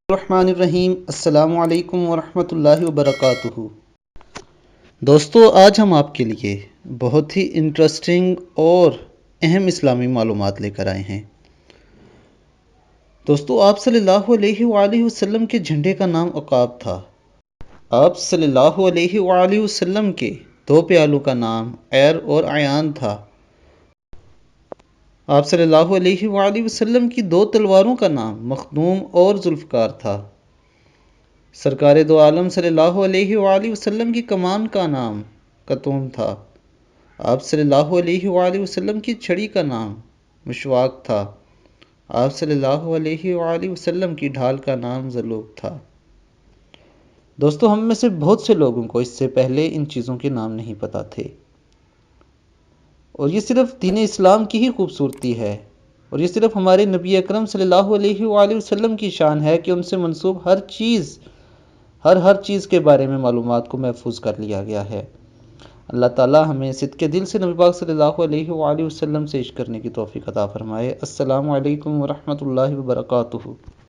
الرحمن الرحیم۔ السلام علیکم ورحمۃ اللہ وبرکاتہ۔ دوستو، آج ہم آپ کے لیے بہت ہی انٹرسٹنگ اور اہم اسلامی معلومات لے کر آئے ہیں۔ دوستو، آپ صلی اللہ علیہ وآلہ وسلم کے جھنڈے کا نام عقاب تھا۔ آپ صلی اللہ علیہ وآلہ وسلم کے دو پیالوں کا نام عیر اور عیان تھا۔ آپ صلی اللہ علیہ وآلہ وسلم کی دو تلواروں کا نام مخدوم اور ذوالفقار تھا۔ سرکار دو عالم صلی اللہ علیہ وآلہ وسلم کی کمان کا نام قطوم تھا۔ آپ صلی اللہ علیہ وآلہ وسلم کی چھڑی کا نام مشواک تھا۔ آپ صلی اللہ علیہ وآلہ وسلم کی ڈھال کا نام ذلوب تھا۔ دوستو، ہم میں سے بہت سے لوگوں کو اس سے پہلے ان چیزوں کے نام نہیں پتہ تھے، اور یہ صرف دین اسلام کی ہی خوبصورتی ہے، اور یہ صرف ہمارے نبی اکرم صلی اللہ علیہ وآلہ وسلم کی شان ہے کہ ان سے منسوب ہر چیز کے بارے میں معلومات کو محفوظ کر لیا گیا ہے۔ اللہ تعالی ہمیں صدق دل سے نبی پاک صلی اللہ علیہ وآلہ وسلم سے عشق کرنے کی توفیق عطا فرمائے۔ السلام علیکم ورحمۃ اللہ وبرکاتہ۔